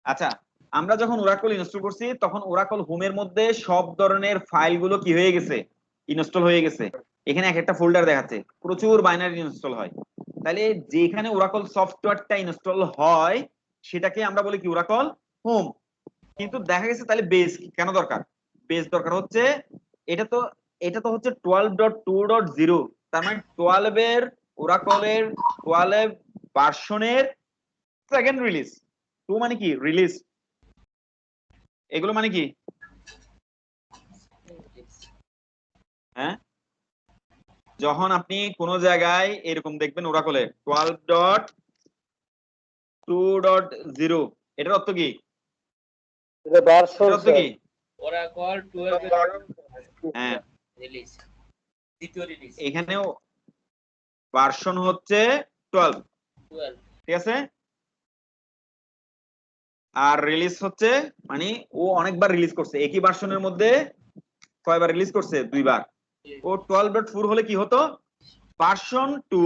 আচ্ছা, আমরা যখন ওরাকল ইনস্টল করছি তখন ওরাকল হোমের মধ্যে সব ধরনের ফাইলগুলো কি হয়ে গেছে, ইনস্টল হয়ে গেছে। এখানে এক একটা ফোল্ডার দেখাচ্ছে, প্রচুর বাইনারি ইনস্টল হয়। তাহলে যেখানে ওরাকল সফটওয়্যারটা ইনস্টল হয় সেটাকে আমরা বলি কি ওরাকল হোম। কিন্তু দেখা গেছে তাহলে বেস কেন দরকার? বেস দরকার হচ্ছে এটা তো হচ্ছে 12.2.0, তার মানে 12 এর ওরাকলের 12 ভার্সনের সেকেন্ড রিলিজ। টু মানে কি রিলিজ, এগুলো মানে কি? হ্যাঁ, যখন আপনি কোন জায়গায় এরকম দেখবেন ওরাকলে 12.2.0, এটার অর্থ কি? এটার অর্থ কি? ওরাকল 12 হ্যাঁ, রিলিজ, দ্বিতীয় রিলিজ। এখানেও ভার্সন হচ্ছে 12, 12 ঠিক আছে। আর রিলিজ হচ্ছে মানে ও অনেকবার রিলিজ করছে, একই ভার্সনের মধ্যে কয়বার রিলিজ করছে? দুইবার। ও 12.4 হলে কি হতো? Version 2,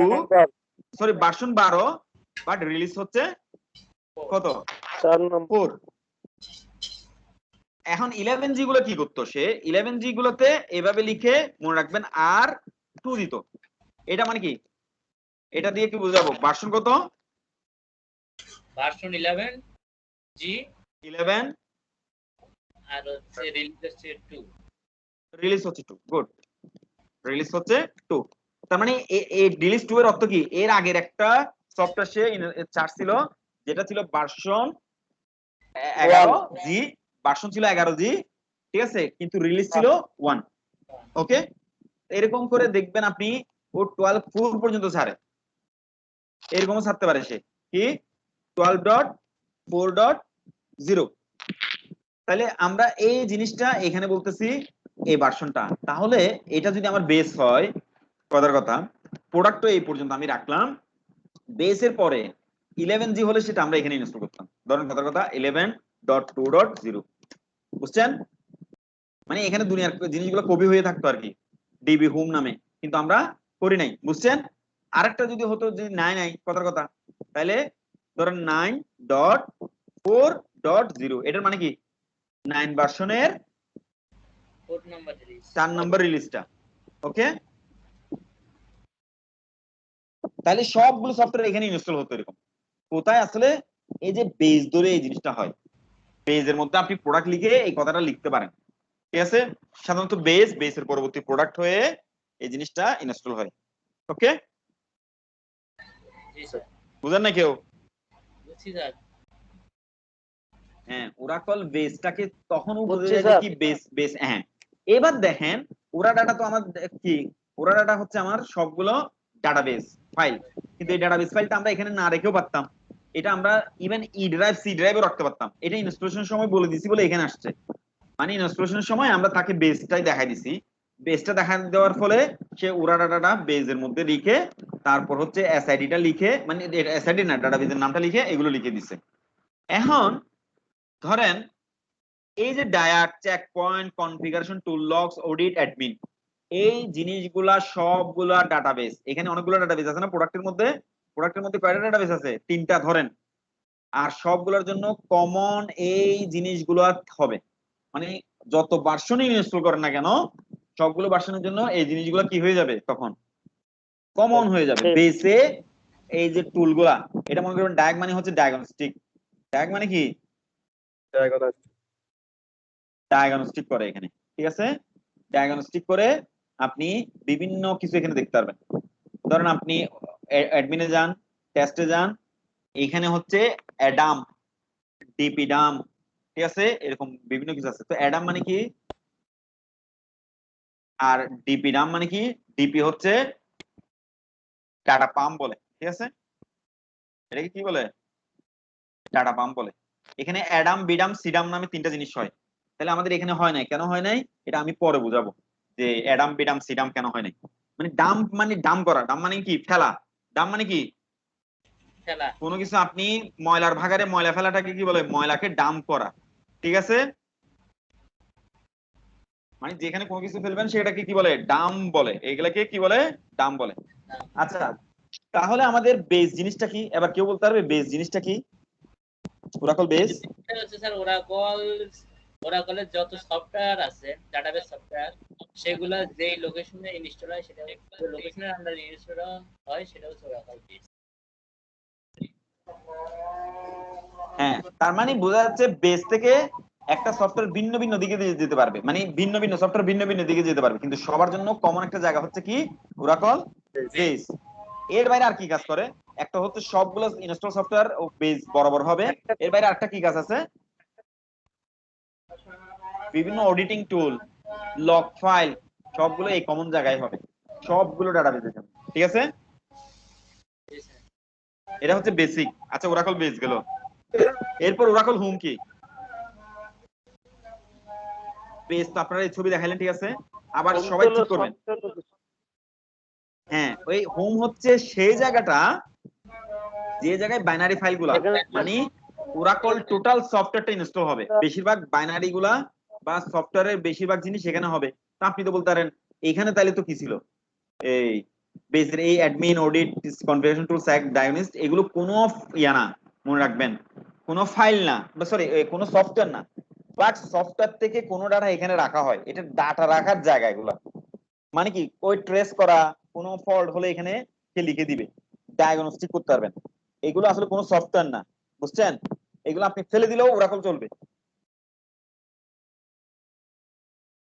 sorry version 12, but release হচ্ছে কত? 4। এখন 11G গুলো কি করতো সে? 11G গুলোতে এভাবে লিখে মনে রাখবেন আর 2 দিত। এটা মানে কি? এটা দিয়ে কি বুঝাবো? ভার্সন কত? ভার্সন 11 জি 11, আর হচ্ছে রিলিজ হচ্ছে 2। রিলিজ হচ্ছে 2। গুড, রিলিজ হচ্ছে 2। তার মানে এই রিলিজ 2 এর অর্থ কি? এর আগের একটা সফটওয়্যার সে ছাড়ছিল যেটা ছিল ভার্সন 11G, ভার্সন ছিল 11G, ঠিক আছে, কিন্তু রিলিজ ছিল 1। ওকে, এরকম করে দেখবেন আপনি ও 12.4 পর্যন্ত ছাড়ে, এরকমও ছাড়তে পারে সে কি 12.4.0। তাহলে আমরা এই জিনিসটা এখানে বলতেছি এই ভার্সনটা। তাহলে এটা যদি আমার বেস হয়, কথার কথা, প্রোডাক্ট এই পর্যন্ত আমি রাখলাম, বেসের পরে 11G হলে সেটা আমরা এখানে ইনস্টল করতাম। ধরেন কথার কথা 11.2.0, বুঝছেন? মানে এখানে দুনিয়ার জিনিসগুলো কপি হয়ে থাকতো আর কি ডিবি হোম নামে, কিন্তু আমরা করি নাই, বুঝছেন? আরেকটা যদি হতো যে নাই নাই কথার কথা, তাহলে ধরেন 9.4.0, এটার মানে কি 9 ভার্সনের 4 নাম্বার রিলিজ, 4 নম্বর রিলিজটা। ওকে, তাহলে সবগুলো সফটওয়্যার এখানে ইনস্টল হতো এরকম। কোথায় আসলে এই যে বেজ ধরে এই জিনিসটা হয়, বেজের মধ্যে আপনি প্রোডাক্ট লিখে এই কথাটা লিখতে পারেন, ঠিক আছে। সাধারণত বেসের পরবর্তী প্রোডাক্ট হয়ে এই জিনিসটা ইনস্টল হয়। ওকে, জি স্যার বুঝেন না কেউ? বুঝছি স্যার। হ্যাঁ, ওরাকল বেসটাকে তখন বোঝা যায় যে কি বেস বেস। হ্যাঁ, এবার দেখেন ওরা ডাটা তো আমার কি, ওরা ডাটা হচ্ছে আমার সবগুলো ডাটাবেস ফাইল, কিন্তু এই ডাটাবেস ফাইলটা আমরা এখানে না রেখেও পারতাম। এটা আমরা ইভেন ই ড্রাইভ সি ড্রাইভে রাখতে পারতাম। এটা ইনস্টলেশনের সময় বলে দিছি বলে এখানে আসছে। মানে ইনস্টলেশনের সময় আমরা তাকে বেসটাই দেখাই দিছি, বেসটা দেখা দেওয়ার ফলে সে ওরা ডাটাটা বেজের মধ্যে লিখে তারপর হচ্ছে এসআইডিটা লিখে, মানে এসআইডি না ডাটাবেসের নামটা লিখে এগুলো লিখে দিছে। এখন ধরেন এই যে ডায়াট, চেক পয়েন্ট, কনফিগারেশন, টুল লগস, অডিট, অ্যাডমিন, এই জিনিসগুলা সবগুলা ডাটাবেস। এখানে অনেকগুলো ডাটাবেস আছে না প্রোডাক্টের মধ্যে? প্রোডাক্টের মধ্যে কয়টা ডাটাবেস আছে? 3টা ধরেন। আর সবগুলোর জন্য কমন এই জিনিসগুলো হবে, মানে যত ভার্সনই ইনস্টল করেন না কেন সবগুলো ভার্সনের জন্য এই জিনিসগুলো কি হয়ে যাবে তখন? কমন হয়ে যাবে বেসে। এই যে টুলগুলা, এটা মনে করবেন ডায়াগ মানে হচ্ছে ডায়াগনস্টিক। ডায়াগ মানে কি? ডায়াগনস্টিক করে এখানে, ঠিক আছে। ডায়াগনস্টিক করে আপনি বিভিন্ন কিছু এখানে দেখতে পারবেন। ধরেন আপনি অ্যাডমিনে যান, টেস্টে যান, এখানে হচ্ছে অ্যাডাম, ডিপি ডাম, ঠিক আছে, এরকম বিভিন্ন কিছু আছে। তো অ্যাডাম মানে কি আর ডিপি ডাম মানে কি? ডিপি হচ্ছে ডাটা পাম্প বলে, ঠিক আছে, এটাকে কি বলে? ডাটা পাম্প বলে। এখানে অ্যাডাম, বিডাম, সিডাম নামে 3টা জিনিস হয়। তাহলে আমাদের এখানে হয় নাই, কেন হয় নাই এটা আমি পরে বুঝাবো যে অ্যাডাম, বিডাম, সিডাম কেন হয় নাই। মানে ডাম্প মানে ডাম করা, ডাম মানে কি ফেলা, ডাম মানে কি খেলা। কোনো কিছু আপনি ময়লার ভাগারে ময়লা ফেলাটাকে কি বলে? ময়লাকে ডাম্প করা, ঠিক আছে। মানে যেখানে কোনো কিছু ফেলবেন সেটাকে কি বলে? ডাম বলে, এগুলাকে কি বলে? ডাম বলে। আচ্ছা, তাহলে আমাদের বেস জিনিসটা কি? এবার কেউ বলতে পারবে বেস জিনিসটা কি? ওরাকল বেস এটা হচ্ছে স্যার ওরাকলের যত সফটওয়্যার আছে ডাটাবেস সফটওয়্যার সেগুলো যেই লোকেশনে ইনস্টল হয় সেটা লোকেশনের আন্ডারে ইনস্টল হয় সেটা হচ্ছে ওরাকল বেস। হ্যাঁ, তার মানে বোঝা যাচ্ছে বেস থেকে একটা সফটওয়্যার ভিন্ন ভিন্ন দিকে যেতে পারবে, মানে ভিন্ন ভিন্ন সফটওয়্যার ভিন্ন ভিন্ন দিকে যেতে পারবে, কিন্তু সবার জন্য কমন একটা জায়গা হচ্ছে কি ওরাকল বেস। এর বাইরে আর কি কাজ করে? একটা হচ্ছে সবগুলো ইনস্টল সফটওয়্যার ও বেস বরাবর হবে। এর বাইরে আরেকটা কি কাজ আছে? বিভিন্ন অডিটিং টুল, লগ ফাইল সবগুলো এই কমন জায়গায় হবে, সবগুলো ডাটাবেসের জন্য। ঠিক আছে, এটা হচ্ছে বেসিক। আচ্ছা, ওরাকল বেস গেল, এরপর ওরাকল হোম কি? বেস তো আপনারা এই ছবি দেখাইলেন, ঠিক আছে, আবার সবাই ঠিক করবেন। হ্যাঁ, ওই হোম হচ্ছে সেই জায়গাটা যে জায়গায় বাইনারি ফাইলগুলা, মানে ওরাকল টোটাল সফটওয়্যারটা ইনস্টল হবে, বেশিরভাগ বাইনারি গুলা বা সফটওয়্যারের বেশিরভাগ জিনিস এখানে হবে। তা আপনি তো বলতে পারেন এখানে তাহলে তো কি ছিল, এই বেসের এই অ্যাডমিন, অডিট, কনফিগারেশন টুল, স্যাক, ডায়াগনস্ট, এগুলো কোনো ইয়া না, মনে রাখবেন, কোনো ফাইল না, সরি কোনো সফটওয়্যার না, বাট সফটওয়্যার থেকে কোনো ডাটা এখানে রাখা হয়, এটা ডাটা রাখার জায়গা এগুলা। মানে কি, ওই ট্রেস করা, কোনো ফল্ট হলে এখানে সে লিখে দিবে, ডায়াগনস্টিক করতে পারবেন। এগুলো আসলে কোনো সফটওয়্যার না, বুঝছেন? এগুলো আপনি ফেলে দিলেও ওরাকল চলবে,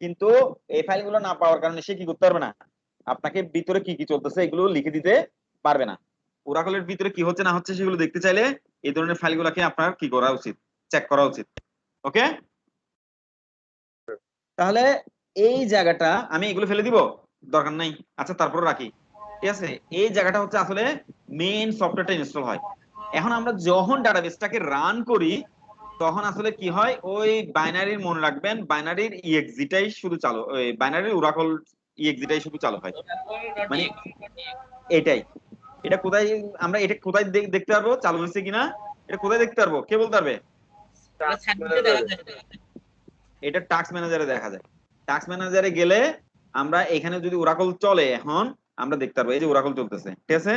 কিন্তু এই ফাইলগুলো না পাওয়ার কারণে সে কি করতে পারবে না, আপনাকে ভিতরে কি কি চলতেছে এগুলো লিখে দিতে পারবে না। ওরাকলের ভিতরে কি হচ্ছে না হচ্ছে সেগুলো দেখতে চাইলে এই ধরনের ফাইলগুলোকে আপনার কি করা উচিত, চেক করা উচিত। ওকে, তাহলে এই জায়গাটা আমি এগুলো ফেলে দিব, দরকার নাই। আচ্ছা, তারপর রাখি, ঠিক আছে। এই জায়গাটা হচ্ছে আসলে মেইন সফটওয়্যারটা ইনস্টল হয়। এখন আমরা যখন ডাটাবেসটাকে রান করি তখন আসলে কি হয়, ওই বাইনারির, মনে রাখবেন বাইনারির ইএক্সিটাই শুধু চালু, ওই বাইনারির ওরাকল ইএক্সিটাই শুধু চালু হয়, মানে এটাই। এটা কোথায়, আমরা এটা কোথায় দেখতে পারবো চালু হয়েছে কিনা? এটা কোথায় দেখতে পারবো, কে বলতে পারবে? এটা টাস্ক ম্যানেজারে দেখা যায়। টাস্ক ম্যানেজারে গেলে আমরা এখানে যদি ওরাকল চলে এখন আমরা দেখতে পারবো, এই যে ওরাকল চলতেছে, ঠিক আছে,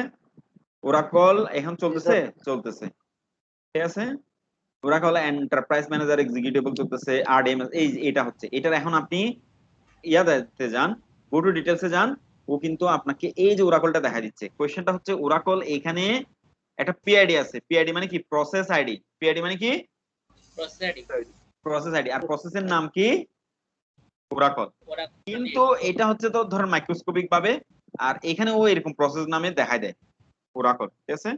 ওরাকল এখন চলতেছে চলতেছে, ঠিক আছে। ওরাকল এন্টারপ্রাইজ ম্যানেজার এক্সিকিউটেবল চলতেছে, আরডিএমএস, এই এটা হচ্ছে, এটার এখন আপনি ইয়াতে যান, গো টু ডিটেলসে যান, ও কিন্তু আপনাকে এই যে ওরাকলটা দেখা দিচ্ছে। কোশ্চেনটা হচ্ছে ওরাকল এখানে একটা পিআইডি আছে, পিআইডি মানে কি, প্রসেস আইডি, পিআইডি মানে কি, প্রসেস আইডি, আর প্রসেসের নাম কি, ওরাকল। কিন্তু এটা হচ্ছে তো ধরেন মাইক্রোস্কোপিক ভাবে, আর এখানে ও এরকম প্রসেস নামে দেখায় দেয় ওরাকল, ঠিক আছে।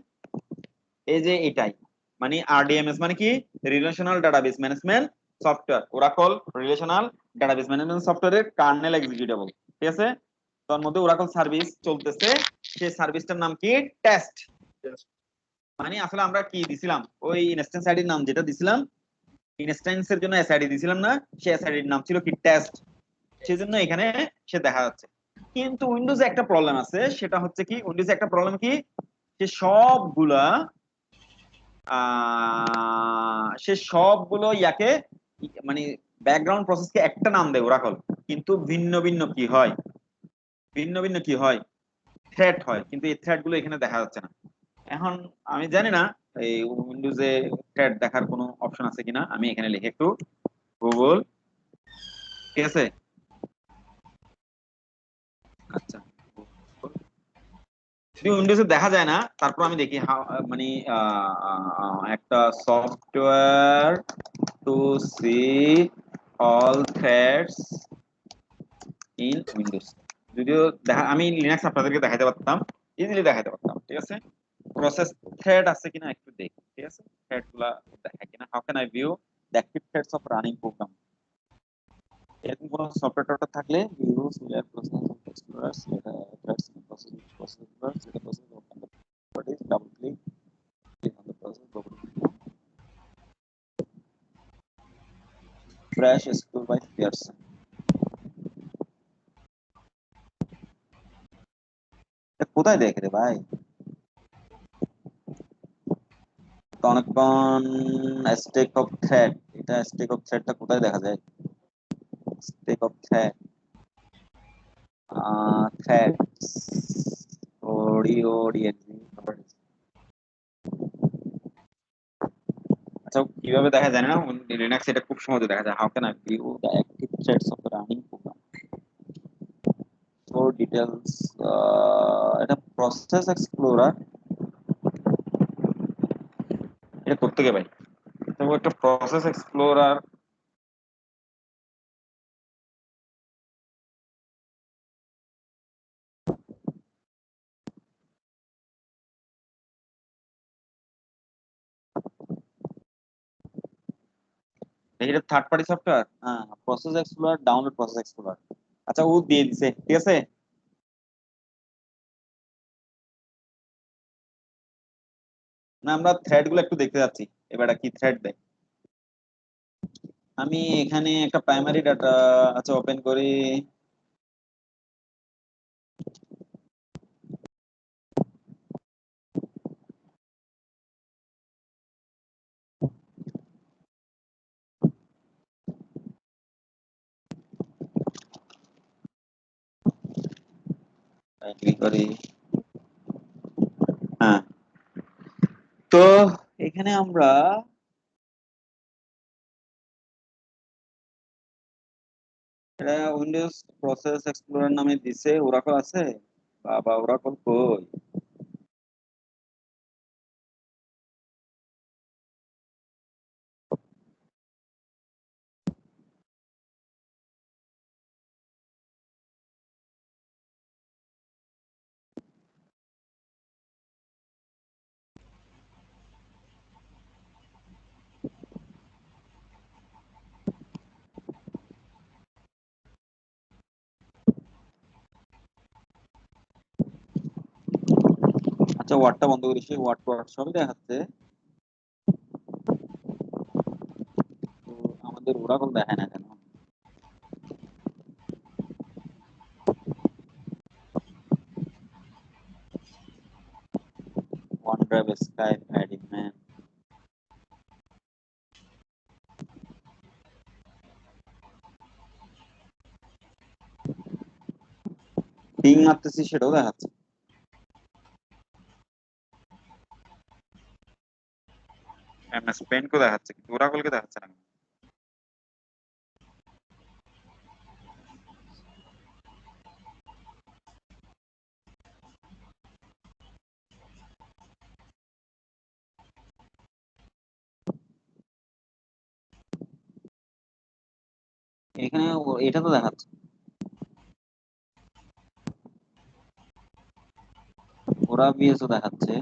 এই যে এটাই, মানে আরডিএমএস মানে কি, relational database management software, Oracle relational database management সফটওয়্যারের কার্নেল এক্সিকিউটেবল, ঠিক আছে। তার মধ্যে ওরাকল সার্ভিস চলতেছে, সেই সার্ভিসটার নাম কি, টেস্ট। মানে আসলে আমরা কি দিছিলাম, ওই ইনস্ট্যান্স আইডির নাম যেটা দিছিলাম, ইনস্ট্যান্সের জন্য এসআইডি দিছিলাম না, সেই এসআইডির নাম ছিল কি, টেস্ট। সেজন্য এখানে সে দেখা যাচ্ছে। কিন্তু উইন্ডোজে একটা প্রবলেম আছে, সেটা হচ্ছে কি, উইন্ডোজে একটা প্রবলেম কি, সে সবগুলা সে সবগুলো ইয়াকে, মানে ব্যাকগ্রাউন্ড প্রসেসকে একটা নাম দেয় ওরাকল, কিন্তু ভিন্ন ভিন্ন কি হয়, ভিন্ন ভিন্ন কি হয়, থ্রেড হয়, কিন্তু এই থ্রেড গুলো এখানে দেখা যাচ্ছে না। এখন আমি জানি না এই উইন্ডোজে থ্রেড দেখার কোনো অপশন আছে কিনা, আমি এখানে লিখে একটু গুগল, ঠিক আছে। আচ্ছা, যদি উইন্ডোজে দেখা যায় না, তারপর আমি দেখি মানে একটা software to see all threads in Windows, যদিও দেখা, আমি লিনাক্স আপনাদেরকে দেখাতে পারতাম, ইজিলি দেখাতে পারতাম, ঠিক আছে। প্রসেস থ্রেড আছে কিনা একটু দেখি, ঠিক আছে, থ্রেড গুলা দেখায় কিনা। How can I view the active threads of running program? এরকম কোন সফটওয়্যারটা থাকলে view select process explorer, select threads process explorer, select process open the properties, double click on the process, double click fresh explore by Pearson। এটা কোথায় দেখে রে ভাই, অনেকক্ষণ স্টেক অফ থ্রেড, এটা স্টেক অফ থ্রেডটা কোথায় দেখা যায়, স্টেক অফ থ্রেড, থ্রেডস ওডিও ডিএক্সি, আচ্ছা কিভাবে দেখা যায় না, লিনাক্স এটা খুব সহজে দেখা যায়। How can I view the active threads of the running program for details. এটা প্রসেস এক্সপ্লোরার, এটা করতে গিয়ে ভাই তো একটা প্রসেস এক্সপ্লোরার। এটা থার্ড পার্টি সফটওয়্যার, হ্যাঁ process explorer, download process explorer. আচ্ছা ও দিয়ে দিছে, ঠিক আছে। না আমরা থ্রেড গুলো একটু দেখতে যাচ্ছি, এবার কি থ্রেড দেয়। আমি এখানে একটা প্রাইমারি ডাটা, আচ্ছা ওপেন করি। কি করি, হ্যাঁ। তো এখানে আমরা এটা উইন্ডোজ প্রসেস এক্সপ্লোরার নামে দিছে, ওরাকল আছে। বাবা ওরাকল কই? আচ্ছা ওয়ার্ডটা বন্ধ করি, সেই ওয়ার্ড ওয়ার্ড সবই দেখাচ্ছে, তো আমাদের ওরাকল দেখায় না কেন? OneDrive, Skype, admin, ping মারতেছি সেটাও দেখাচ্ছে। এমএস পেন্ট কো দেখাচ্ছে কিন্তু ওরাকলকে দেখাচ্ছে না। এখানে এটা তো দেখাচ্ছে, ওরা বিএসও দেখাচ্ছে,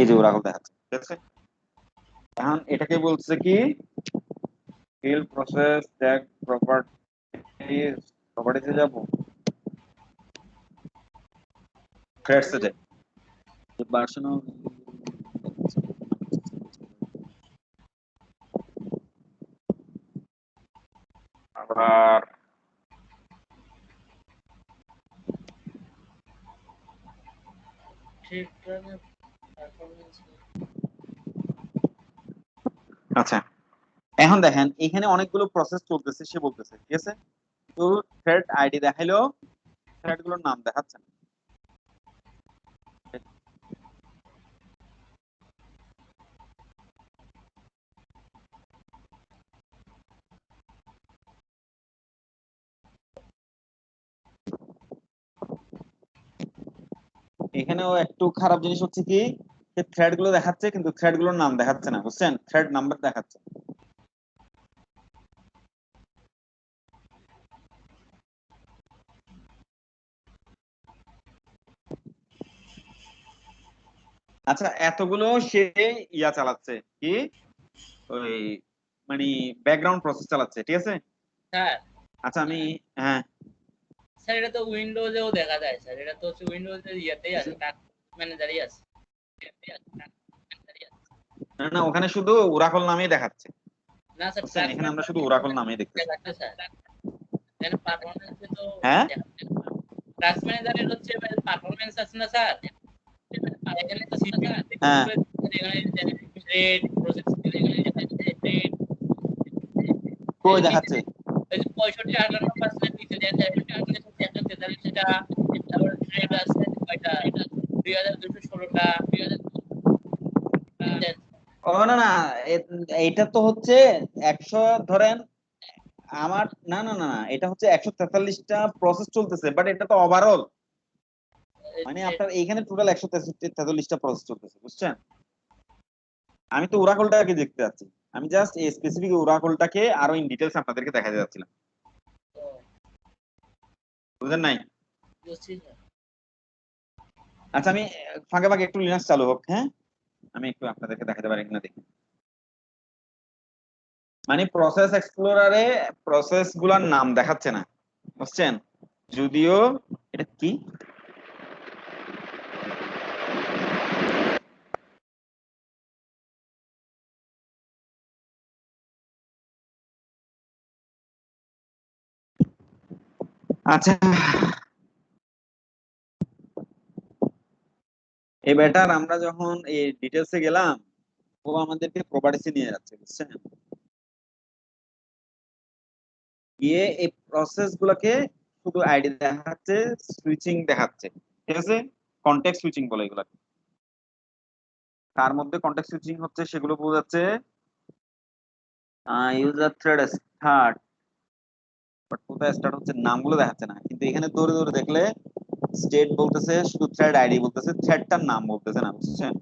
এই যে ওরাকল দেখাচ্ছে, ঠিক আছে। এখন এটাকে বলছে কি, ফিল্ড প্রসেস ট্যাগ প্রপার্টিজ, প্রপার্টিজে যাব, থ্রেডসে যাই, ভার্সন অফ, আবার আচ্ছা এখন দেখেন এখানে অনেকগুলো প্রসেস চলতেছে, সে বলতেছে ঠিক আছে, তো থ্রেড আইডি দেখাইলো, থ্রেড গুলোর নাম দেখাচ্ছে না। এখানেও একটু খারাপ জিনিস হচ্ছে কি, থ্রেড গুলো দেখাচ্ছে কিন্তু থ্রেড গুলোর নাম দেখাচ্ছে না, বুঝছেন, থ্রেড নাম্বার দেখাচ্ছে। আচ্ছা এতগুলো সে ইয়া চালাচ্ছে কি, ওই মানে ব্যাকগ্রাউন্ড প্রসেস চালাচ্ছে, ঠিক আছে। স্যার আচ্ছা আমি, হ্যাঁ স্যার এটা তো উইন্ডোজেও দেখা যায় স্যার, এটা তো হচ্ছে উইন্ডোজের ইয়েতেই আছে, টাস্ক ম্যানেজারই আছে। না না, ওখানে শুধু ওরাকল নামেই দেখাচ্ছে, না স্যার, বুঝছেন, টাস্ক এখানে আমরা শুধু ম্যানেজার ওরাকল নামেই দেখতেছি। দেখাচ্ছে স্যার, এখানে পারফরম্যান্সে তো হ্যাঁ টাস্ক ম্যানেজারের হচ্ছে পারফরম্যান্স আছে না স্যার, এখানে সিপিইউ হ্যাঁ এখানে থ্রেড প্রসেস থ্রেড কই নিচে দেখাচ্ছে? ওই যে 65-58% নিচে দেন, 143টা, তারপর থ্রেড আছে কয়টা, 2216টা, ও না না, এইটা তো হচ্ছে 100 ধরেন আমার, না না না না, এটা হচ্ছে 143টা প্রসেস চলতেছে, বাট এটা তো ওভারঅল, মানে আপনার এইখানে টোটাল 143টা প্রসেস চলতেছে, বুঝছেন? আমি তো ওরাকলটাকে দেখতে যাচ্ছি, আমি জাস্ট এই স্পেসিফিক ওরাকলটাকে আরো ইন ডিটেলস আপনাদেরকে দেখাতে যাচ্ছিলাম, বুঝলেন নাই? বুঝছি না। আচ্ছা, আমি ফাঁকে ফাঁকে একটু লিনাক্স চালু হোক, হ্যাঁ, আমি একটু আপনাদেরকে দেখাতে পারি কিনা দেখি। মানে প্রসেস এক্সপ্লোরারে প্রসেস গুলার নাম দেখাচ্ছে না, বুঝছেন? যদিও এটা কি, আচ্ছা, এই বেটার আমরা যখন এই ডিটেলসে গেলাম, ও আমাদেরকে প্রপার্টিসে নিয়ে যাচ্ছে, বুঝছেন? গিয়ে এই প্রসেস গুলোকে শুধু আইডি দেখাচ্ছে, সুইচিং দেখাচ্ছে, ঠিক আছে? কন্টেক্সট সুইচিং বলে এগুলাকে। তার মধ্যে কন্টেক্সট সুইচিং হচ্ছে সেগুলো বোঝাচ্ছে ইউজার থ্রেড স্টার্ট, বাট কোথায় স্টার্ট হচ্ছে নামগুলো দেখাচ্ছে না, কিন্তু এখানে দৌড়ে দৌড়ে দেখলে স্টেট বলতেছে, শুধু থ্রেড আইডি বলতেছে, থ্রেডটার নাম বলতেছে না, বুঝছেন?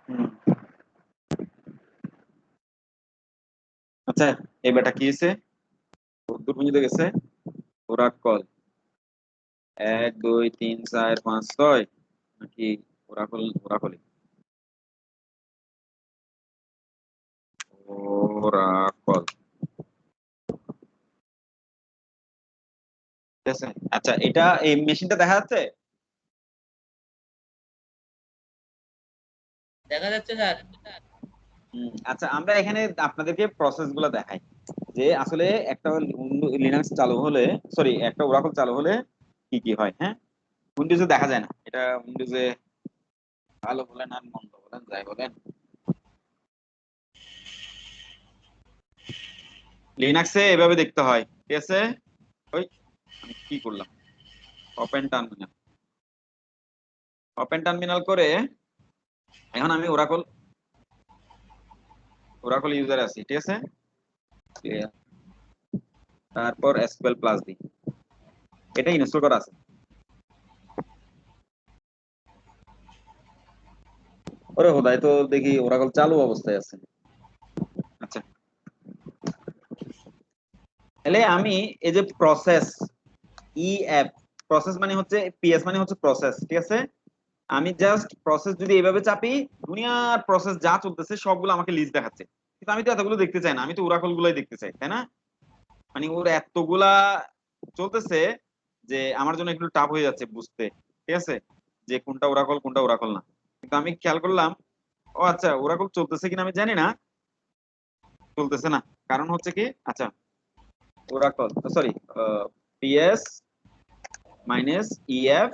হুম। আচ্ছা, এই বেটা কি হয়েছে, দূর পর্যন্ত গেছে, ওরাকল 1 2 3 4 5 6 নাকি ওরাকল, ওরাকল ওরাকল, ঠিক আছে? আচ্ছা, এটা এই মেশিনটা দেখা যাচ্ছে। দেখা যাচ্ছে স্যার। আচ্ছা, আমরা এখানে আপনাদেরকে প্রসেস গুলো দেখাই, যে আসলে একটা লিনাক্স চালু হলে, সরি, একটা ওরাকল চালু হলে কি কি হয়, হ্যাঁ? উইন্ডোজে দেখা যায় না এটা, উইন্ডোজে ভালো বলেন আর মন্দ বলেন যাই বলেন, লিনাক্সে এভাবে দেখতে হয়, ঠিক আছে? ওই আমি কি করলাম, ওপেন টার্মিনাল, ওপেন টার্মিনাল করে এখন আমি ওরাকল, ওরাকল ইউজার আছি, ঠিক আছে? Clear। তারপর এসকিউএল প্লাস দিই, এটা ইনস্টল করা আছে। ওরে খোদাই, তো দেখি ওরাকল চালু অবস্থায় আছে। আচ্ছা, তাহলে আমি এই যে প্রসেস, ই এফ, প্রসেস মানে হচ্ছে, পিএস মানে হচ্ছে প্রসেস, ঠিক আছে? আমি জাস্ট প্রসেস যদি এইভাবে চাপি, দুনিয়ার প্রসেস যা চলতেছে সবগুলো আমাকে লিস্ট দেখাচ্ছে, কিন্তু আমি তো এতগুলো দেখতে চাই না, আমি তো ওরাকল গুলাই দেখতে চাই, তাই না? মানে ওর এতগুলা চলতেছে যে আমার জন্য একটু টাফ হয়ে যাচ্ছে বুঝতে, ঠিক আছে, যে কোনটা ওরাকল কোনটা ওরাকল না। কিন্তু আমি খেয়াল করলাম, ও আচ্ছা, ওরাকল চলতেছে কিনা আমি জানি না, চলতেছে না, কারণ হচ্ছে কি, আচ্ছা, Oracle, sorry, PS minus EF,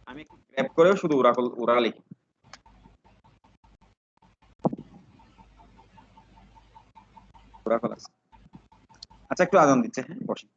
আমি একটু গ্র্যাব করেও শুধু ওরাকল ওরা লিখি, ওরাকল আছে। আচ্ছা, একটু আজান দিচ্ছে, হ্যাঁ, বসে।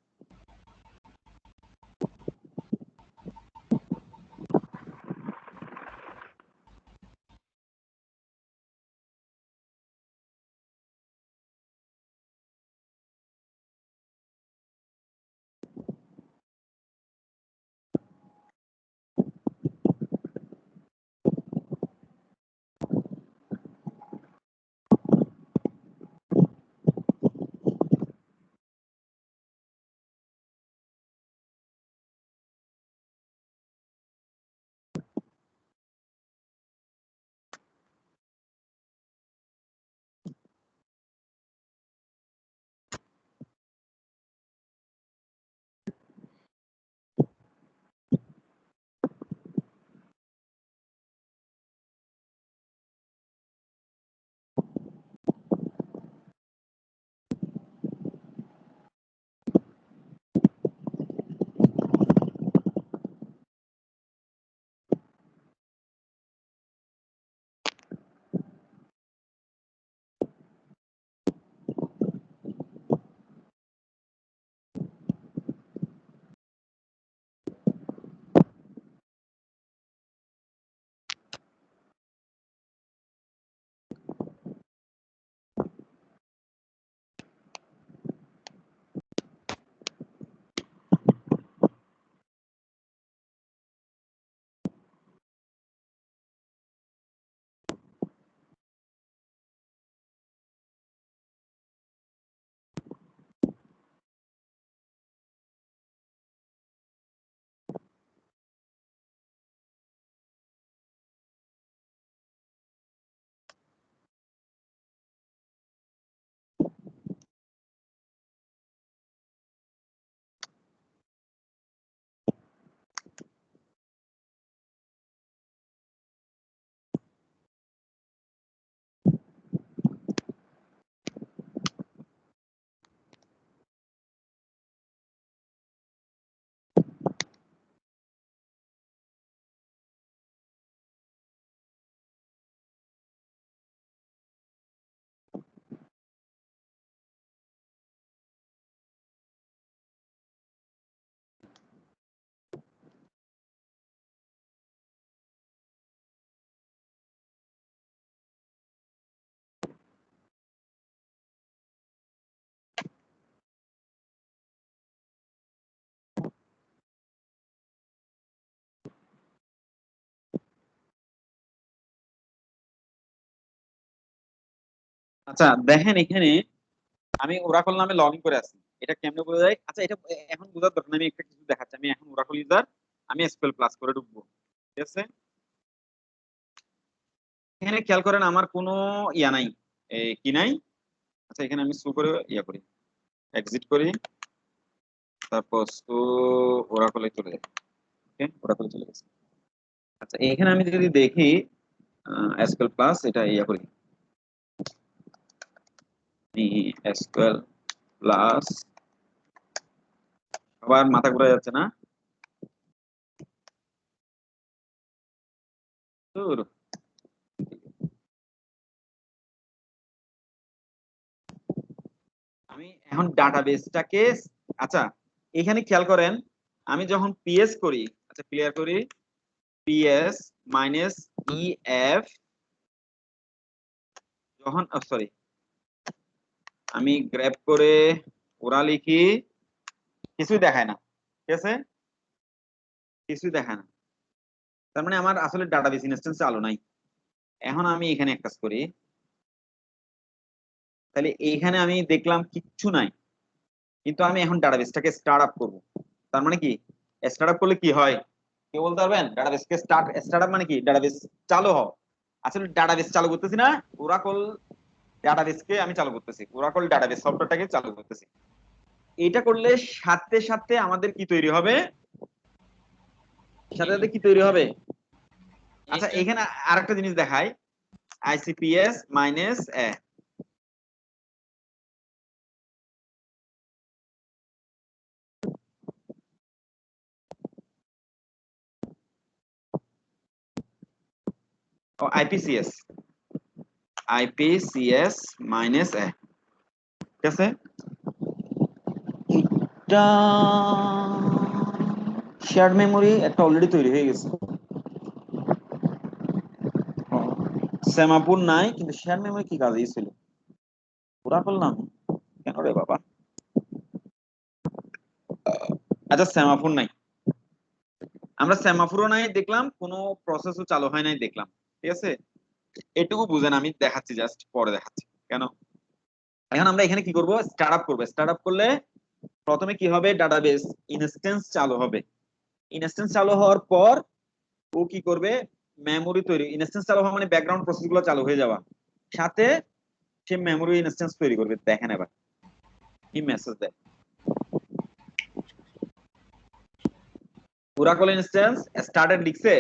আচ্ছা দেখেন এখানে আমি ওরাকল নামে লগ ইন করে আছি, এটা কেমনে বোঝা যায়? আচ্ছা এটা এখন বোঝার দরকার নেই, আমি একটা কিছু দেখাচ্ছি। আমি এখন ওরাকল ইউজার, আমি এসকিউএল প্লাস করে ঢুকবো, ঠিক আছে? এখানে খেয়াল করেন আমার কোনো ইয়া নাই, কি নাই। আচ্ছা এখানে আমি শো করে ইয়া করি, এক্সিট করি, তারপর তো ওরাকলে চলে যাই। ওকে, ওরাকলে চলে গেছে। আচ্ছা এখানে আমি যদি দেখি এসকিউএল প্লাস, এটা ইয়া করি, এসকিউএল প্লাস, আবার মাথা ঘুরে যাচ্ছে না? ধুর। আমি এখন ডাটাবেসটাকে, আচ্ছা এখানে খেয়াল করেন, আমি যখন পিএস করি, আচ্ছা ক্লিয়ার করি, পিএস মাইনাস ইএফ, যখন সরি আমি গ্র্যাব করে ওরা লিখি, কিছুই দেখায় না, ঠিক আছে? কিছুই দেখায় না, তার মানে আমার আসলে ডাটাবেস ইনস্ট্যান্স চালু নাই। এখন আমি এখানে এক কাজ করি, তাহলে এইখানে আমি দেখলাম কিচ্ছু নাই, কিন্তু আমি এখন ডাটাবেসটাকে স্টার্ট আপ করবো। তার মানে কি, স্টার্ট আপ করলে কি হয় কেউ বলতে পারবেন? ডাটাবেসকে স্টার্ট আপ মানে কি? ডাটাবেস চালু হও। আসলে ডাটাবেস চালু করতেছি না, ওরাকল ডাটাবেসকে আমি চালু করতেছি, ওরাকল ডাটাবেস সফটওয়্যারটাকে চালু করতেছি। এটা করলে সাথে সাথে আমাদের কি তৈরি হবে? সাথে সাথে কি তৈরি হবে? আচ্ছা এখানে আরেকটা জিনিস দেখাই, আইসিপিএস মাইনাস আইপিসিএস, আইপিসিএস মাইনাস ঠিক আছে? এটা শেয়ার্ড মেমোরি একটা অলরেডি তৈরি হয়ে গেছে, সেমাপুর নাই, কিন্তু শেয়ার মেমোরি কি কাজে ছিল? পুরা করলাম কেন রে বাবা? আচ্ছা সেমাফোর নাই, আমরা সেমাফোরও নাই দেখলাম, কোনো প্রসেসও চালু হয় নাই দেখলাম, ঠিক আছে? এটুকু বুঝেন, আমি দেখাচ্ছি, জাস্ট পরে দেখাচ্ছি কেন। এখন আমরা এখানে কি করব? স্টার্ট আপ করবো। স্টার্ট আপ করলে প্রথমে কি হবে? ডাটাবেস ইনস্ট্যান্স চালু হবে। ইনস্ট্যান্স চালু হওয়ার পর ও কি করবে? মেমোরি তৈরি, ইনস্ট্যান্স চালু হওয়া মানে ব্যাকগ্রাউন্ড প্রসেস গুলো চালু হয়ে যাওয়া, সাথে সে মেমোরি ইনস্ট্যান্স তৈরি করবে। দেখেন এবার কি মেসেজ দেয়, ওরাকল ইনস্ট্যান্স স্টার্টেড লিখছে,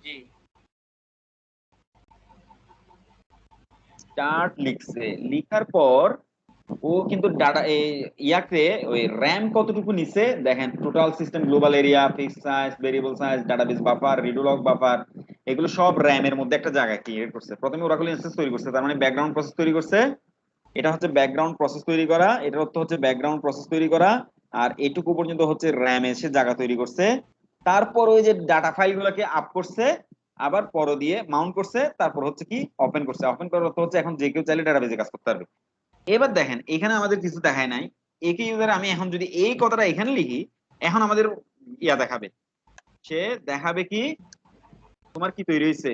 জি স্টার্ট লিখছে, লিখার পর ও কিন্তু ডাটা ইয়াকে ওই র্যাম কতটুকু নিছে দেখেন, total system global area, fix size, variable size, database buffer, redo log buffer, এগুলো সব র্যামের মধ্যে একটা জায়গা ক্রিয়েট করছে। প্রথমে ওরাকল ইনস্ট্যান্স তৈরি করছে, তার মানে ব্যাকগ্রাউন্ড প্রসেস তৈরি করছে। এটা হচ্ছে ব্যাকগ্রাউন্ড প্রসেস তৈরি করা, এটার অর্থ হচ্ছে ব্যাকগ্রাউন্ড প্রসেস তৈরি করা। আর এটুকু পর্যন্ত হচ্ছে র্যামে সে জায়গা তৈরি করছে। তারপর ওই যে ডাটা ফাইল গুলোকে আপ করছে, আবার পর দিয়ে মাউন্ট করছে, তারপর হচ্ছে কি ওপেন করছে। ওপেন করার অর্থ হচ্ছে এখন যে কেউ চাইলে ডাটাবেজে কাজ করতে পারবে। এবার দেখেন এখানে আমাদের কিছু দেখায় নাই। একে ইউজার আমি এখন যদি এই কথাটা এখানে লিখি, এখন আমাদের ইয়া দেখাবে, সে দেখাবে কি তোমার কি তৈরি হয়েছে।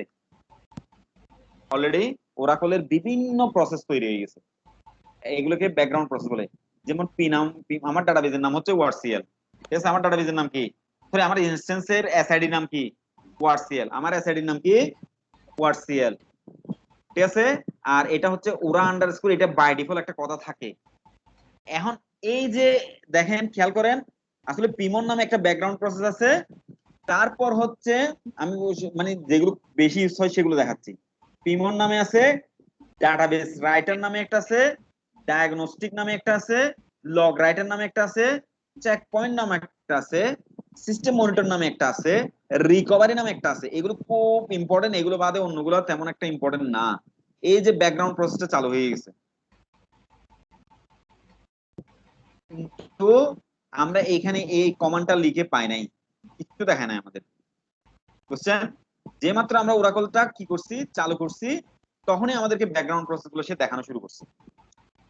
অলরেডি ওরাকলের বিভিন্ন প্রসেস তৈরি হয়ে গেছে, এগুলোকে ব্যাকগ্রাউন্ড প্রসেস বলে। যেমন পি নাম, আমার ডাটাবেজের নাম হচ্ছে ওয়ার্ডসিএল, ঠিক আছে? আমার ডাটাবেজের নাম কি? সরি, আমার ইনস্ট্যান্সের এসআইডি নাম কি? ওয়ার্ডসিএল, আমার এসআইডি নাম কি? ওয়ার্ডসিএল, ঠিক আছে? আর এটা হচ্ছে ওরা আন্ডারস্কোর, এটা বাই ডিফল্ট একটা কথা থাকে। এখন এই যে দেখেন খেয়াল করেন, আসলে পিমন নামে একটা ব্যাকগ্রাউন্ড প্রসেস আছে। তারপর হচ্ছে আমি মানে যেগুলো বেশি ইউজ হয় সেগুলো দেখাচ্ছি। পিমন নামে আছে, ডাটাবেস রাইটার নামে একটা আছে, ডায়াগনস্টিক নামে একটা আছে, লগ রাইটার নামে একটা আছে, চেক পয়েন্ট নামে একটা আছে, সিস্টেম মনিটর নামে একটা আছে, রিকভারি নামে একটা আছে। এগুলো খুব ইম্পর্টেন্ট, এগুলো বাদে অন্যগুলো তেমন একটা ইম্পর্টেন্ট না। এই যে ব্যাকগ্রাউন্ড প্রসেসটা চালু হয়ে গেছে, কিন্তু আমরা এখানে এই কমান্ডটা লিখে পাই নাই, কিছু দেখা নাই আমাদের, বুঝছেন? যে মাত্র আমরা ওরাকলটা কি করছি, চালু করছি, তখনই আমাদেরকে ব্যাকগ্রাউন্ড প্রসেস গুলো সে দেখানো শুরু করছে।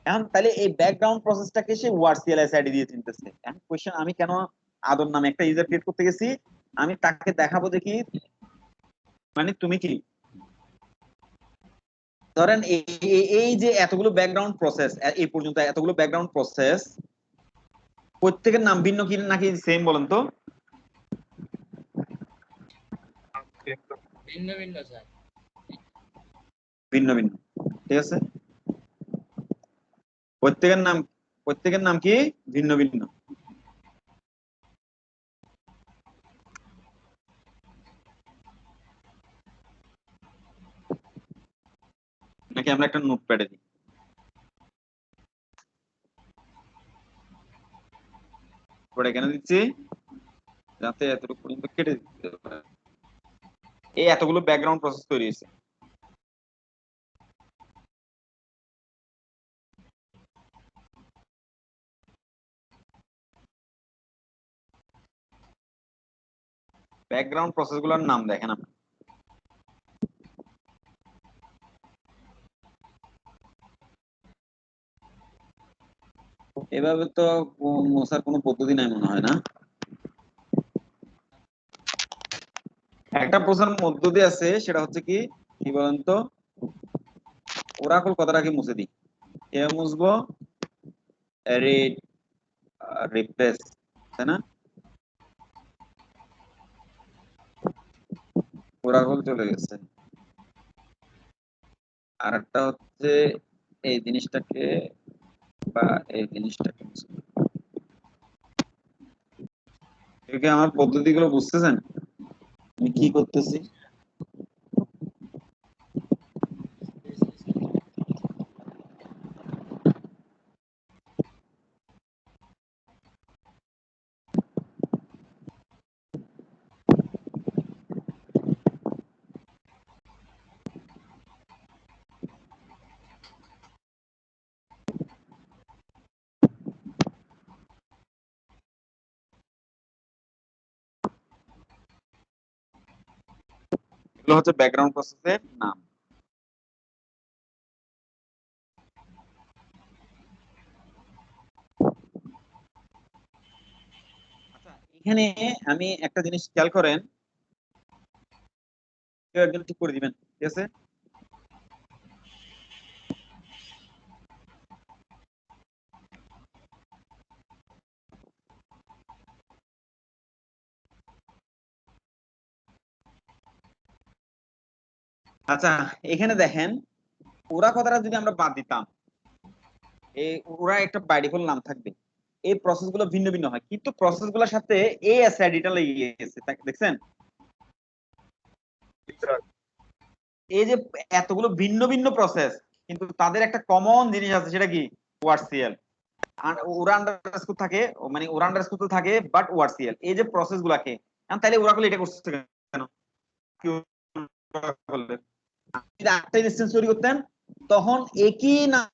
এখন তাহলে এই ব্যাকগ্রাউন্ড প্রসেসটাকে সে ওয়ার্ডসিএল এসআইডি দিয়ে চিনতেছে। এখন কোশ্চেন, আমি কেন আদর নামে একটা ইউজার ক্রিয়েট করতে গেছি? আমি তাকে দেখাবো যে কি, মানে তুমি কি ধরেন এই যে এতগুলো ব্যাকগ্রাউন্ড প্রসেস, এই পর্যন্ত এতগুলো ব্যাকগ্রাউন্ড প্রসেস, প্রত্যেকের নাম ভিন্ন কি নাকি সেম বলেন তো? ভিন্ন ভিন্ন স্যার। ভিন্ন ভিন্ন, ঠিক আছে। প্রত্যেকের নাম কি ভিন্ন ভিন্ন। নাকি আমরা একটা নোটপ্যাডে দিই, এখানে দিচ্ছি যাতে এতটুকু পর্যন্ত কেটে দিতে পারে। এই এতগুলো ব্যাকগ্রাউন্ড প্রসেস তৈরি হয়েছে। ব্যাকগ্রাউন্ড প্রসেস গুলোর নাম দেখেন আপনি। এভাবে তো মোছার কোনো পদ্ধতি নাই মনে হয় না। একটা প্রশ্নের মধ্য দিয়ে আছে, সেটা হচ্ছে কি কি বলেন তো, ওরাকল কথাটাকে মুছে দিই। এ মুছবো, রিড, রিপ্লেস, তাই না? ওরাকল চলে গেছে। আর একটা হচ্ছে এই জিনিসটাকে বা এই জিনিসটাকে মুছে দিই। একে আমার পদ্ধতিগুলো বুঝতেছেন আমি কি করতেছি? এগুলো হচ্ছে ব্যাকগ্রাউন্ড প্রসেসের নাম। আচ্ছা, এখানে আমি একটা জিনিস খেয়াল করেন, কেউ একজন ঠিক করে দিবেন, ঠিক আছে? আচ্ছা, এখানে দেখেন, ওরা কথাটা যদি আমরা বাদ দিতাম, এই ওরা একটা বাই ডিফল্ট নাম থাকবে। এই প্রসেস গুলো ভিন্ন ভিন্ন হয়, কিন্তু প্রসেস গুলোর সাথে এএসআইডিটা লেগে গেছে, দেখছেন? এই যে এতগুলো ভিন্ন ভিন্ন প্রসেস, কিন্তু তাদের একটা কমন জিনিস আছে, সেটা কি? ওয়ার্ডসিএল। ওরা আন্ডারস্কোর থাকে, মানে ওরা আন্ডারস্কোর তো থাকে, বাট ওয়ার্ডসিএল এই যে প্রসেস গুলাকে, তাহলে ওরাকল এটা করছে কেন? কি করলে? যদি একটা ইনস্ট্যান্স তৈরি করতেন, তখন একই নাম,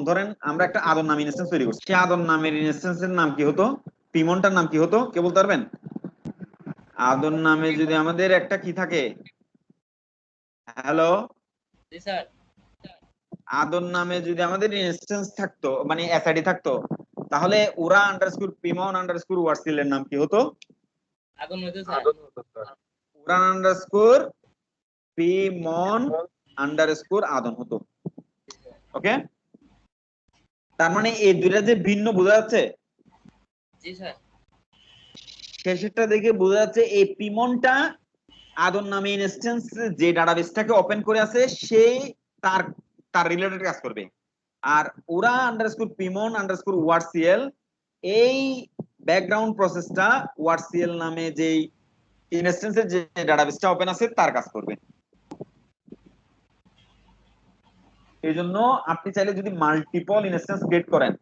ধরেন আমরা একটা আদর নাম ইনস্ট্যান্স তৈরি করছি, সেই আদর নামের ইনস্ট্যান্সের নাম কি হতো? পিমনটার নাম কি হতো, কে বলতে পারবেন? আদর নামে যদি আমাদের একটা কি থাকে, হ্যালো, জি স্যার। আদর নামে যদি আমাদের ইনস্ট্যান্স থাকতো, মানে এসআইডি থাকতো, তাহলে ওরা আন্ডারস্কোর পিমন আন্ডারস্কোর ওয়ার্সিল এর নাম কি হতো? আগুন হইতো স্যার। ওরা আন্ডারস্কোর পিমন আন্ডারস্কোর আদন হতো। ওকে, তার মানে এই দুইটা যে ভিন্ন, বোঝা যাচ্ছে? জি স্যার। শেষেরটা দেখে বোঝা যাচ্ছে এই পিমনটা আদর নামে ইনস্ট্যান্স যে ডাটাবেসটাকে ওপেন করে আছে, সেই তার তার রিলেটেড কাজ করবে। আর ওরা আন্ডারস্কোর পিমন আন্ডারস্কোর ওয়ার্ডসিএল, এই ব্যাকগ্রাউন্ড প্রসেসটা ওয়ার্ডসিএল নামে যেই ইনস্ট্যান্সের যে ডাটাবেসটা ওপেন আছে তার কাজ করবে। এই জন্য আপনি চাইলে যদি মাল্টিপল ইনস্ট্যান্স ক্রিয়েট করেন,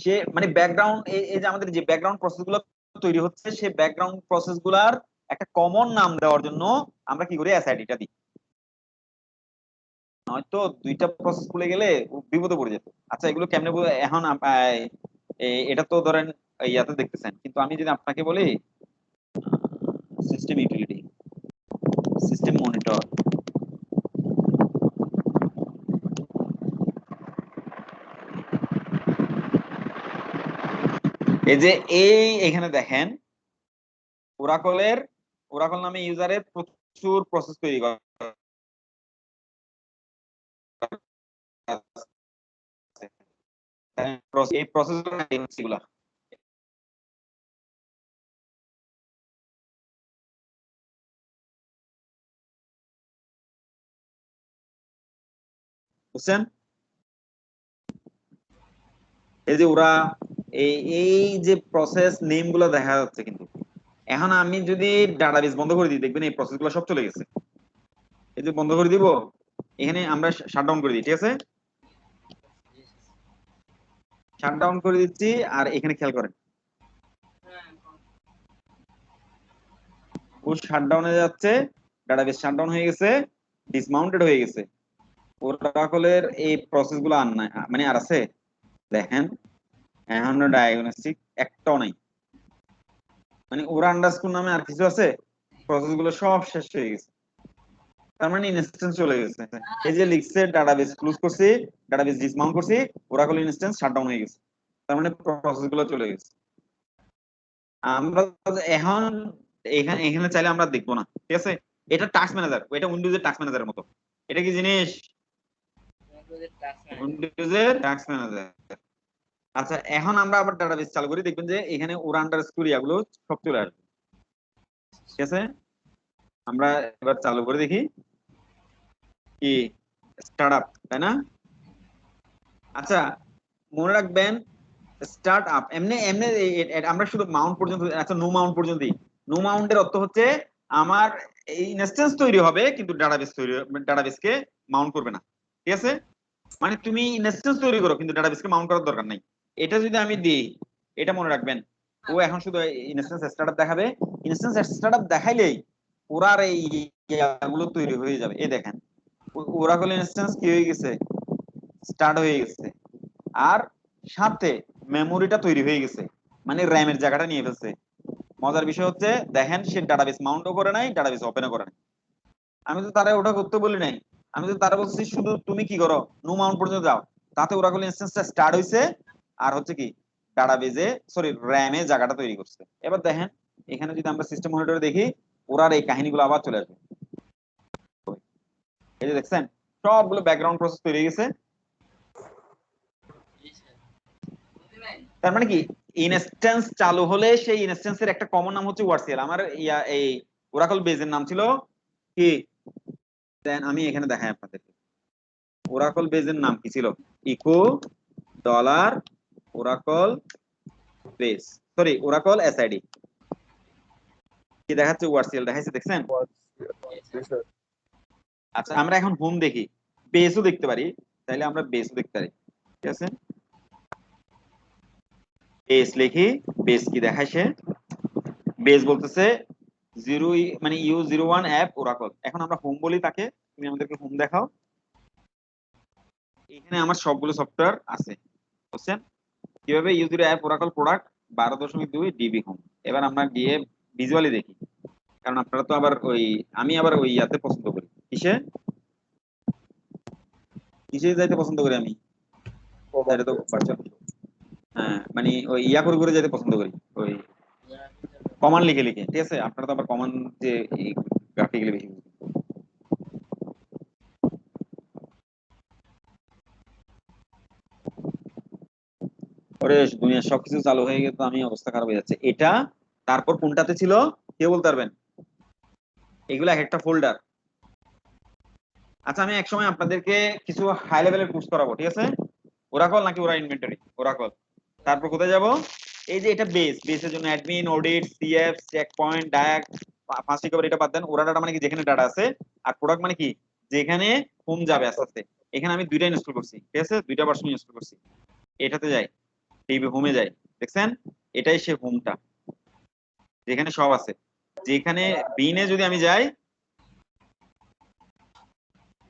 সে মানে ব্যাকগ্রাউন্ড, এই যে আমাদের যে ব্যাকগ্রাউন্ড প্রসেস গুলো তৈরি হচ্ছে, সেই ব্যাকগ্রাউন্ড প্রসেস গুলার একটা কমন নাম দেওয়ার জন্য আমরা কি করি? এসআইডিটা দিই। নয়তো দুইটা প্রসেস খুলে গেলে ও বিপদে পড়ে যেত। আচ্ছা, এগুলো কেমনে এখন এটা তো ধরেন ইয়াতে দেখতেছেন, কিন্তু আমি যদি আপনাকে বলি সিস্টেম ইউটিলিটি, সিস্টেম মনিটর, এই যে এখানে দেখেন, ওরাকলের ওরাকল নামে ইউজারের প্রচুর প্রসেস তৈরি করে, আছে। এই প্রসেসগুলো এগুলা বুঝছেন? এই যে ওরা এই এই যে প্রসেস নেম গুলো দেখা যাচ্ছে, কিন্তু এখন আমি যদি ডাটাবেস বন্ধ করে দিই দেখবেন এই প্রসেস গুলো সব চলে গেছে। এই যে বন্ধ করে দিব, এখানে আমরা শাটডাউন করে দিই, ঠিক আছে? শাটডাউন করে দিচ্ছি, আর এখানে খেয়াল করেন ও শাটডাউনে যাচ্ছে, ডাটাবেস শাটডাউন হয়ে গেছে, ডিসমাউন্টেড হয়ে গেছে। ওরাকলের এই প্রসেস গুলো আর নাই, মানে আর আছে দেখেন, এখন ডায়াগনস্টিক একটাও নাই, মানে ওরা আন্ডারস্কোর নামে আর কিছু আছে, প্রসেস গুলো সব শেষ হয়ে গেছে, তার মানে ইনস্ট্যান্স চলে গেছে। এই যে লিখছে ডাটাবেস ক্লোজ করছি, ডাটাবেস ডিসমাউন্ট করছি, ওরাকল ইনস্ট্যান্স শাটডাউন হয়ে গেছে, তার মানে প্রসেস গুলো চলে গেছে। আমরা এখন এখানে এখানে চাইলে আমরা দেখবো না, ঠিক আছে? এটা টাস্ক ম্যানেজার, এটা উইন্ডোজের টাস্ক ম্যানেজারের মতো। এটা কি জিনিস? উইন্ডোজের টাস্ক ম্যানেজার। আচ্ছা, এখন আমরা আবার ডাটাবেস চালু করি, দেখবেন যে এখানে ওরা আন্ডারস্কোর ইয়াগুলো সব চলে আসবে, ঠিক আছে? আমরা এবার চালু করে দেখি কি স্টার্ট আপ, তাই না? আচ্ছা, মনে রাখবেন স্টার্ট আপ এমনি এমনি আমরা শুধু মাউন্ট পর্যন্ত, আচ্ছা নো মাউন্ট পর্যন্ত দিই। নো মাউন্টের অর্থ হচ্ছে আমার এই ইনস্ট্যান্স তৈরি হবে কিন্তু ডাটাবেস তৈরি, ডাটাবেসকে মাউন্ট করবে না, ঠিক আছে? মানে তুমি ইনস্ট্যান্স তৈরি করো কিন্তু ডাটাবেসকে মাউন্ট করার দরকার নাই। এটা যদি আমি দিই, এটা মনে রাখবেন, ও এখন শুধু ইনস্ট্যান্স স্টার্টআপ দেখাবে, ইনস্ট্যান্স স্টার্টআপ দেখাইলেই ওরার এই ইয়াগুলো তৈরি হয়ে যাবে। এই দেখেন ওরাকল ইনস্ট্যান্স কি হয়ে গেছে, স্টার্ট হয়ে গেছে, আর সাথে মেমোরিটা তৈরি হয়ে গেছে, মানে র্যামের জায়গাটা নিয়ে ফেলছে। মজার বিষয় হচ্ছে দেখেন সে ডাটাবেস মাউন্টও করে নাই, ডাটাবেস ওপেনও করে নাই। আমি তো তারা ওটা করতে বলি নাই, আমি তো তারা বলছি শুধু তুমি কি করো, নো মাউন্ট পর্যন্ত যাও, তাতে ওরাকল ইনস্ট্যান্সটা স্টার্ট হইছে, আর হচ্ছে কি ডাটাবেজে সরি র্যামে জায়গাটা তৈরি করছে। এবার দেখেন এখানে যদি আমরা সিস্টেম মনিটরে দেখি, ওরার এই কাহিনীগুলো আবার চলে আসবে। এই যে দেখছেন সবগুলো ব্যাকগ্রাউন্ড প্রসেস তৈরি হয়ে গেছে। তার মানে কি ইনস্ট্যান্স চালু হলে সেই ইনস্ট্যান্সের একটা কমন নাম হচ্ছে ওয়ার্সিএল। আমার ইয়া এই ওরাকল বেজের নাম ছিল কি, দেন আমি এখানে দেখাই আপনাদেরকে, ওরাকল বেজের নাম কি ছিল, echo dollar Oracle base, sorry Oracle SID, কি দেখাচ্ছে ওয়ার্সিএল দেখাইছে, দেখছেন? আচ্ছা আমরা এখন হোম দেখি, বেসও দেখতে পারি, তাইলে আমরা বেসও দেখতে পারি, ঠিক আছে? বেস লিখি, বেস কি দেখায় সে, বেস বলতেছে জিরো মানে U01 অ্যাপ ওরাকল। এখন আমরা হোম বলি তাকে, তুমি আমাদেরকে হোম দেখাও। এখানে আমার সবগুলো সফটওয়্যার আছে, বুঝছেন? কিভাবে U0 app Oracle product 12.2 DB home. এবার আমরা গিয়ে ভিজুয়ালি দেখি, কারণ আপনারা তো আবার ওই, আমি আবার ওই ইয়াতে পছন্দ করি, কিসে কিসে যাইতে পছন্দ করি আমি, এটা তো ভার্চুয়াল, হ্যাঁ মানে ওই ইয়া করে করে যেতে পছন্দ করি, ওই কমান্ড লিখে লিখে, ঠিক আছে? আপনারা তো আবার কমান্ড যে গ্রাফিক্যালি বেশি বুঝেন। ওরে দুনিয়ার সবকিছু চালু হয়ে গেছে, আমি অবস্থা খারাপ হয়ে যাচ্ছে। এটা তারপর কোনটাতে ছিল কে বলতে পারবেন? এগুলো এক একটা ফোল্ডার। আচ্ছা আমি একসময় আপনাদেরকে কিছু হাই লেভেলের কোর্স করাবো, ঠিক আছে? ওরাকল নাকি ওরা ইনভেন্টরি, ওরাকল। তারপর কোথায় যাব, এই যে এটা বেস, বেসের জন্য admin, audit, CF, checkpoint, ডায়াক, ফার্স্ট রিকভারি, এটা বাদ দেন। ওরা ডাটা মানে কি যেখানে ডাটা আছে, আর প্রোডাক্ট মানে কি যেখানে হোম যাবে আস্তে আস্তে। এখানে আমি দুইটা ইনস্টল করছি, ঠিক আছে? দুইটা ভার্সন ইনস্টল করছি। এটাতে যাই, টিভি হোমে যাই, দেখছেন এটাই সে হোমটা, যেখানে সব আছে। যেখানে বিনে যদি আমি যাই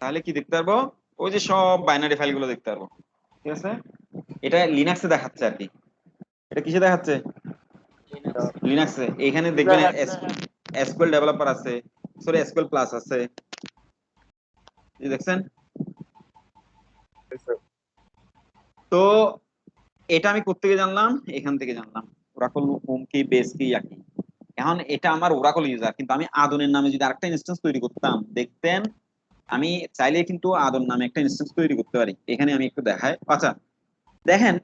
তাহলে কি দেখতে পারবো, ওই যে সব বাইনারি ফাইল গুলো দেখতে পারবো, ঠিক আছে? এটা লিনাক্সে দেখাচ্ছে আর কি। এটা কিসে দেখাচ্ছে? লিনাক্সে। এখানে দেখবেন এসকিউএল ডেভেলপার আছে, সরি এসকিউএল প্লাস আছে, এই দেখছেন? তো এটা আমি কোত্থেকে জানলাম, এখান থেকে জানলাম ওরাকল হোম কি বেস কি একই। এখন এটা আমার ওরাকল ইউজার, কিন্তু আমি আদনের নামে যদি আরেকটা ইনস্ট্যান্স তৈরি করতাম, দেখতেন আমি চাইলে কিন্তু আদর নামে একটা ইনস্ট্যান্স তৈরি করতে পারি। এখানে আমি একটু দেখাই। আচ্ছা দেখেন,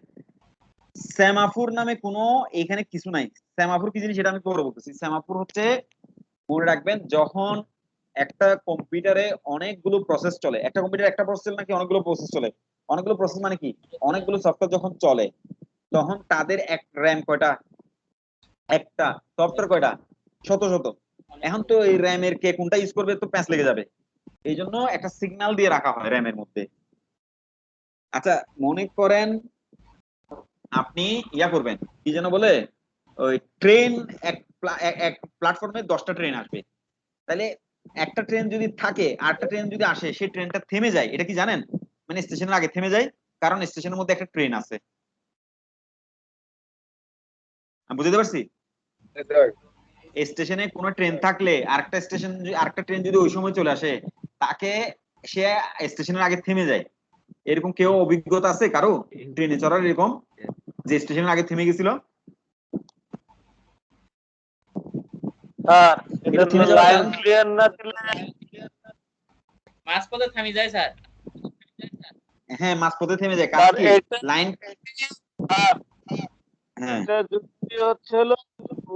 সেমাফোর নামে কোনো এখানে কিছু নাই। সেমাফোর কি জিনিস সেটা আমি পরে বলতেছি। সেমাফোর হচ্ছে, মনে রাখবেন, যখন একটা কম্পিউটারে অনেকগুলো প্রসেস চলে, একটা কম্পিউটারে একটা প্রসেস নাকি অনেকগুলো প্রসেস চলে, অনেকগুলো প্রসেস মানে কি, অনেকগুলো সফটওয়্যার যখন চলে তখন তাদের এক র্যাম কয়টা, একটা সফটওয়্যার কয়টা, শত শত। এখন তো এই র্যামের কে কোনটা ইউজ করবে তো প্যাঁচ লেগে যাবে, এই জন্য একটা সিগন্যাল দিয়ে রাখা হয় র্যামের মধ্যে। আচ্ছা মনে করেন আপনি ইয়া করবেন, কি যেন বলে, ওই ট্রেন, এক প্ল্যাটফর্মে 10টা ট্রেন আসবে, তাহলে একটা ট্রেন যদি থাকে আর একটা ট্রেন যদি আসে, সেই ট্রেনটা থেমে যায়, এটা কি জানেন? মানে স্টেশনের আগে থেমে যায়, কারণ স্টেশনের মধ্যে একটা ট্রেন আছে। আমি বুঝতে পারছি? স্টেশনে কোনো ট্রেন থাকলে আরেকটা ট্রেন যদি ওই সময় চলে আসে, তাকে, সে স্টেশনের আগে থেমে যায়। এরকম কেউ অভিজ্ঞতা আছে কারো ট্রেনে চড়ার, এরকম যে স্টেশনের আগে থেমে গেছিল? স্যার এটা এটা থেমে যাওয়ার লাইন কারণ, ক্লিয়ার না দিলে মাঝপথে থামি যায় স্যার। হ্যাঁ মাঝপথে থেমে যায়, কারণ স্যার কি এটা লাইন, স্যার হ্যাঁ এটা যুক্তি হচ্ছে হলো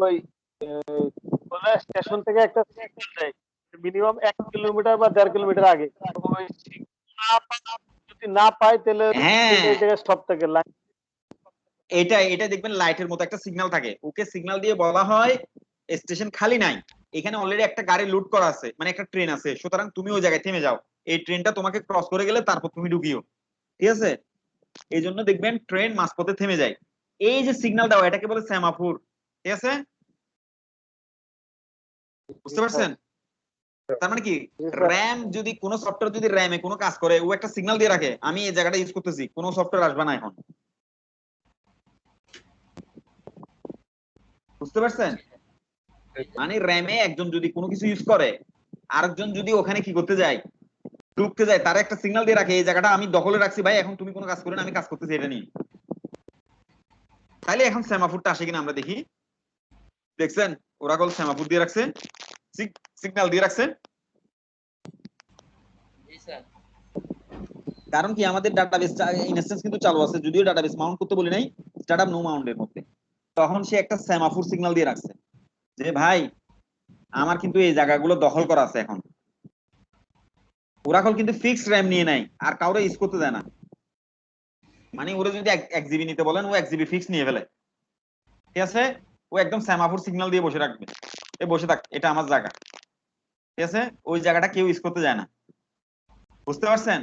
ওই বলে স্টেশন থেকে একটা সিগন্যাল দেয় মিনিমাম 1 কিলোমিটার বা 1.5 কিলোমিটার আগে। তো ওই যদি না পায় তাহলে হ্যাঁ এই জায়গায় স্টপ থাকে লাইন। এটা এটা দেখবেন লাইটের মতো একটা সিগন্যাল থাকে, ওকে সিগন্যাল দিয়ে বলা হয় স্টেশন খালি নাই, এখানে অলরেডি একটা গাড়ি লুট করা আছে, মানে একটা ট্রেন আছে, সুতরাং তুমি ওই জায়গায় থেমে যাও, এই ট্রেনটা তোমাকে ক্রস করে গেলে তারপর তুমি ঢুকিও। ঠিক আছে? এই জন্য দেখবেন ট্রেন মাঝপথে থেমে যায়। এই যে সিগন্যাল দেওয়া, এটাকে বলে সেমাফোর। ঠিক আছে? বুঝতে পারছেন? তার মানে কি, র্যাম যদি কোনো সফটওয়্যার যদি র্যামে কোনো কাজ করে, ও একটা সিগন্যাল দিয়ে রাখে আমি এই জায়গাটা ইউজ করতেছি, কোনো সফটওয়্যার আসবে না এখন। বুঝতে পারছেন? মানে র্যামে একজন যদি কোনো কিছু ইউজ করে, আরেকজন যদি ওখানে কি করতে যায়, ঢুকতে যায়, তার একটা সিগন্যাল দিয়ে রাখে এই জায়গাটা আমি দখলে রাখছি ভাই, এখন তুমি কোনো কাজ করে না, আমি কাজ করতেছি এটা নিয়ে। তাইলে এখন সেমাফোরটা আসে কিনা আমরা দেখি। দেখছেন ওরাকল সেমাফোর দিয়ে রাখছে, সিগন্যাল দিয়ে রাখছে। জি স্যার। কারণ কি আমাদের ডাটাবেস ইনস্ট্যান্স কিন্তু চালু আছে, যদিও ডাটাবেস মাউন্ট করতে বলি নাই, স্টার্টআপ নো মাউন্টের মধ্যে। তখন সে একটা সেমাফোর সিগন্যাল দিয়ে রাখছে যে ভাই আমার কিন্তু এই জায়গাগুলো দখল করা আছে এখন। ওরাকল কিন্তু ফিক্সড র্যাম নিয়ে নাই, আর কাউরে ইউজ করতে দেয় না। মানে ওরা যদি 1 জিবি নিতে বলেন, ও 1 জিবি ফিক্স নিয়ে ফেলে। ঠিক আছে? ও একদম সেমাফোর সিগন্যাল দিয়ে বসে রাখবে, এ বসে থাক, এটা আমার জায়গা। ঠিক আছে? ওই জায়গাটা কেউ ইউজ করতে যায় না। বুঝতে পারছেন?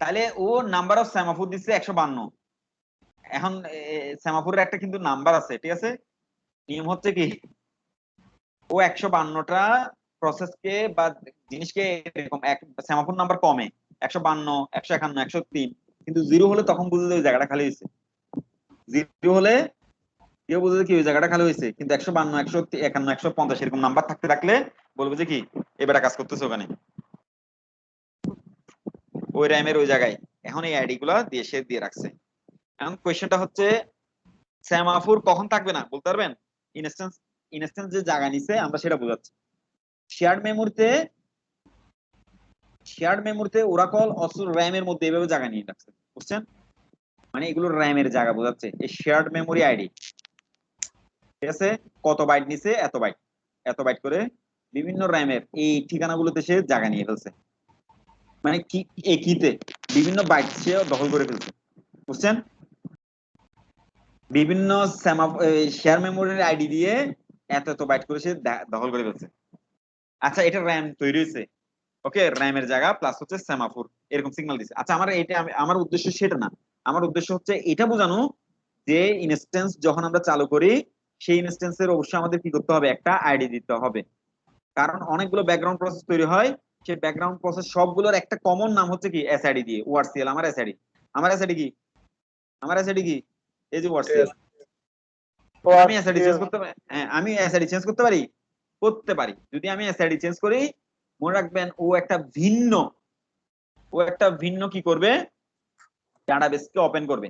তাহলে ও নাম্বার অফ সেমাফোর দিচ্ছে 152। এখন সেমাফোরের একটা কিন্তু নাম্বার আছে, ঠিক আছে? নিয়ম হচ্ছে কি, ও 152টা প্রসেসকে বা জিনিসকে এরকম এক সেমাফোর নাম্বার কমে, 152, 151, 103, কিন্তু 0 হলে তখন বুঝে যায় ওই জায়গাটা খালি হয়েছে। 0 হলে কেউ বুঝে যে কি ওই জায়গাটা খালি হয়েছে, কিন্তু 152, 151, 150 এরকম নাম্বার থাকতে থাকলে বলবে যে কি এবারে কাজ করতেছে ওখানে, ওই র্যামের ওই জায়গায়। এখন এই আইডি গুলা দিয়ে সে দিয়ে রাখছে। এখন কোয়েশ্চেনটা হচ্ছে, সেমাফোর কখন থাকবে না বলতে পারবেন? ইনস্ট্যান্স, ইনস্ট্যান্স যে জায়গা নিছে আমরা সেটা বোঝাচ্ছি। শেয়ার্ড মেমোরিতে, ওরাকল অসুর র্যামের মধ্যে এভাবে জায়গা নিয়ে রাখছে। বুঝছেন? মানে এগুলো র্যামের জায়গা বোঝাচ্ছে, এই শেয়ার্ড মেমোরি আইডি। ঠিক আছে? কত বাইট নিছে, এত বাইট, এত বাইট করে বিভিন্ন র্যামের এই ঠিকানাগুলোতে সে জায়গা নিয়ে ফেলছে। মানে কি, একইতে বিভিন্ন বাইট সে দখল করে ফেলছে। বুঝছেন? বিভিন্ন শেয়ার মেমোরির আইডি দিয়ে এত এত বাইট করে সে দখল করে ফেলছে। আচ্ছা এটা র্যাম তৈরি হয়েছে, ওকে, র্যামের জায়গা প্লাস হচ্ছে সেমাফোর, এরকম সিগন্যাল দিছে। আচ্ছা আমার এটা আমার উদ্দেশ্য সেটা না, আমার উদ্দেশ্য হচ্ছে এটা বোঝানো যে ইনস্ট্যান্স যখন আমরা চালু করি, সেই ইনস্ট্যান্সের অবশ্যই আমাদের কি করতে হবে, একটা আইডি দিতে হবে। কারণ অনেকগুলো ব্যাকগ্রাউন্ড প্রসেস তৈরি হয়, সেই ব্যাকগ্রাউন্ড প্রসেস সবগুলোর একটা কমন নাম হচ্ছে কি এসআইডি দিয়ে, ওআরসিএল। আমার এসআইডি, আমার এসআইডি কি, আমার এসআইডি কি, এই যে ওআরসিএল। আমি এসআইডি চেঞ্জ করতে পারি, হ্যাঁ আমি এসআইডি চেঞ্জ করতে পারি, করতে পারি। যদি আমি এসআইডি চেঞ্জ করি, মনে রাখবেন ও একটা ভিন্ন কি করবে, ডাটাবেসকে ওপেন করবে।